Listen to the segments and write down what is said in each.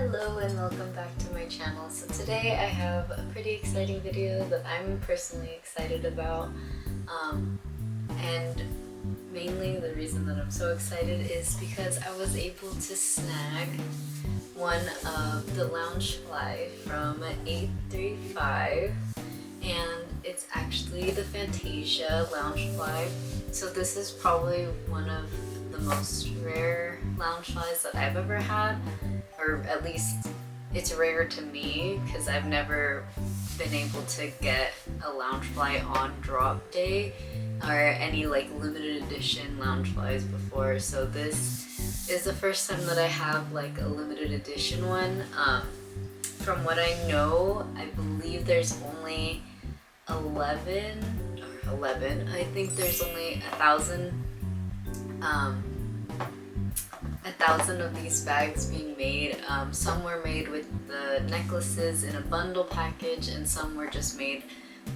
Hello and welcome back to my channel. So today I have a pretty exciting video that I'm personally excited about, and mainly the reason that I'm so excited is because I was able to snag one of the Loungefly from Eight3Five, and it's actually the Fantasia Loungefly. So this is probably one of the most rare Loungeflies that I've ever had, or at least it's rare to me because I've never been able to get a Loungefly on drop day or any like limited edition Loungeflies before. So this is the first time that I have like a limited edition one. From what I know, I believe there's only 11. I think there's only 1,000 of these bags being made. Some were made with the necklaces in a bundle package, and some were just made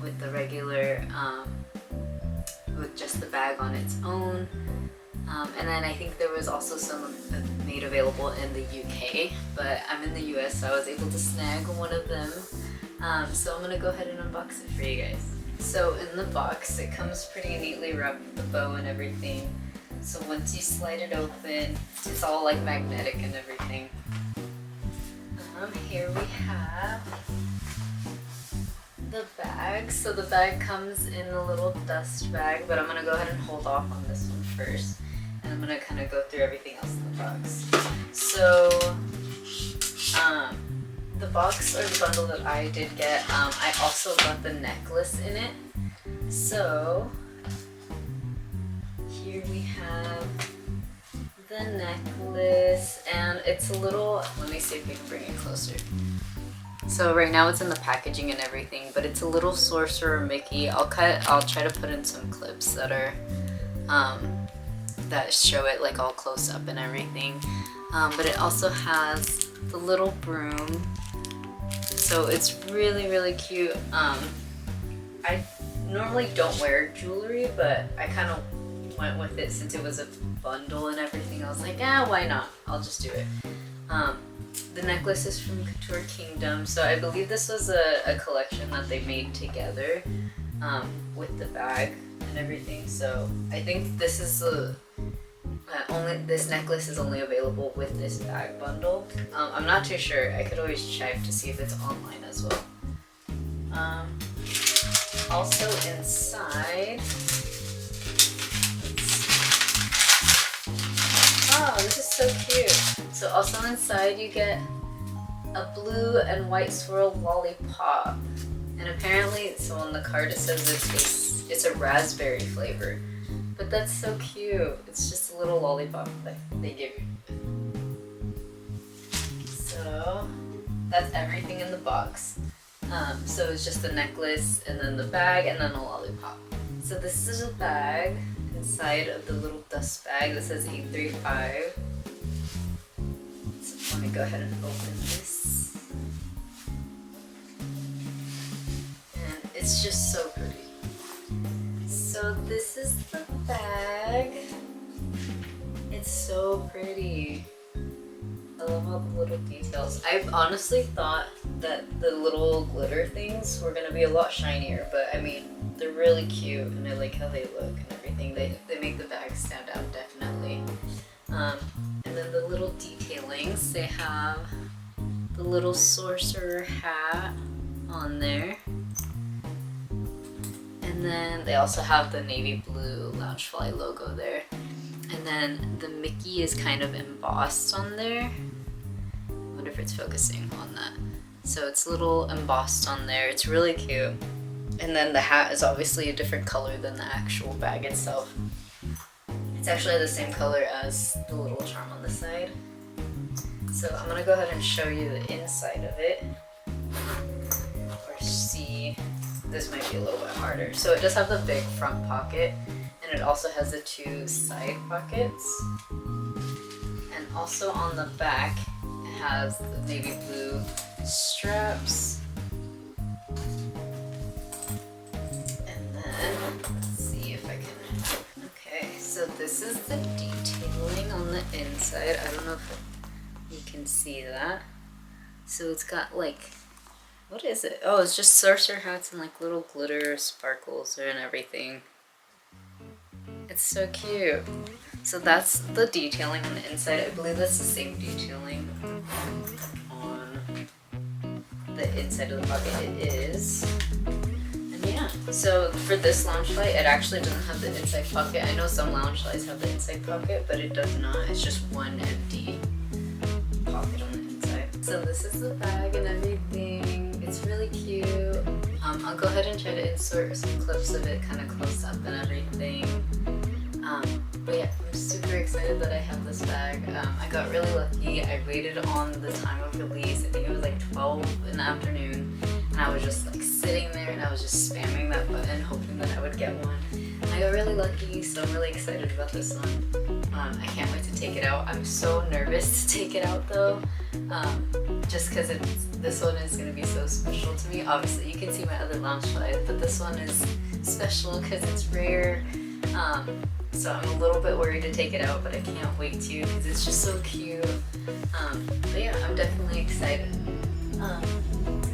with the regular, with just the bag on its own. And then I think there was also some made available in the UK, but I'm in the US, so I was able to snag one of them. So I'm gonna go ahead and unbox it for you guys. So in the box, it comes pretty neatly wrapped with the bow and everything. So once you slide it open, it's all like magnetic and everything. Here we have the bag. So the bag comes in a little dust bag, but I'm gonna go ahead and hold off on this one first. And I'm gonna kind of go through everything else in the box. So the box or the bundle that I did get, I also got the necklace in it. So here we have the necklace, and it's a little, let me see if we can bring it closer. So right now it's in the packaging and everything, but it's a little Sorcerer Mickey. I'll try to put in some clips that are that show it like all close up and everything. But it also has the little broom. So it's really cute. I normally don't wear jewelry, but I kind of went with it since it was a bundle and everything. I was like, why not? I'll just do it. The necklace is from Couture Kingdom, so I believe this was a collection that they made together with the bag and everything. So I think this is this necklace is only available with this bag bundle. I'm not too sure. I could always check to see if it's online as well. Also inside, oh, this is so cute. So also inside you get a blue and white swirl lollipop. And apparently, so on the card it says it's a raspberry flavor. But that's so cute. It's just a little lollipop that they give you. So that's everything in the box. So it's just the necklace and then the bag and then a lollipop. So this is a bag inside of the little dust bag that says Eight3Five. So let me go ahead and open this. And it's just so pretty. So this is the bag. It's so pretty. I love all the little details. I honestly thought that the little glitter things were gonna be a lot shinier, but I mean, they're really cute and I like how they look and everything. They make the bag stand out, definitely. And then the little detailings, they have the little sorcerer hat on there. And then they also have the navy blue Loungefly logo there. And then the Mickey is kind of embossed on there. I wonder if it's focusing on that. So it's a little embossed on there. It's really cute. And then the hat is obviously a different color than the actual bag itself. It's actually the same color as the little charm on the side. So I'm gonna go ahead and show you the inside of it. Or see, this might be a little bit harder. So it does have the big front pocket, and it also has the two side pockets. And also on the back, it has the navy blue straps. And then, let's see if I can, okay, so this is the detailing on the inside. I don't know if you can see that. So it's got like, what is it? Oh, it's just sorcerer hats and like little glitter sparkles and everything. It's so cute. So that's the detailing on the inside. I believe that's the same detailing on the inside of the pocket. It is. And yeah, so for this Loungefly, it actually doesn't have the inside pocket. I know some Loungeflies have the inside pocket, but it does not. It's just one empty pocket on the inside. So this is the bag and everything. It's really cute. I'll go ahead and try to insert some clips of it kind of close up and everything. But yeah, I'm super excited that I have this bag. I got really lucky. I waited on the time of release. I think it was like 12 in the afternoon. And I was just like sitting there and I was just spamming that button hoping that I would get one. And I got really lucky, so I'm really excited about this one. I can't wait to take it out. I'm so nervous to take it out though. Just because this one is going to be so special to me. Obviously you can see my other Loungefly, but this one is special because it's rare. So I'm a little bit worried to take it out, but I can't wait to because it's just so cute. But yeah, I'm definitely excited.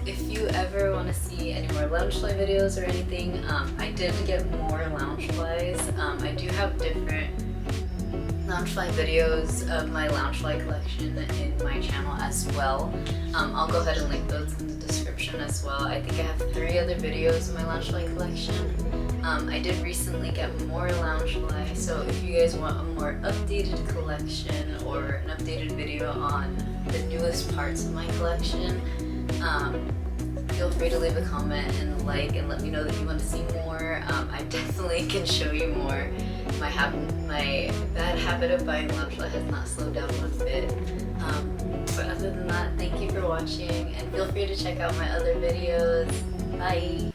If you ever want to see any more Loungefly videos or anything, I did get more Loungeflies. I do have different Loungefly videos of my Loungefly collection in my channel as well. I'll go ahead and link those in the description as well. I think I have 3 other videos of my Loungefly collection. I did recently get more Loungefly, so if you guys want a more updated collection or an updated video on the newest parts of my collection, feel free to leave a comment and like and let me know that you want to see more. I definitely can show you more. My bad habit of buying Loungefly has not slowed down one bit. But other than that, thank you for watching and feel free to check out my other videos. Bye!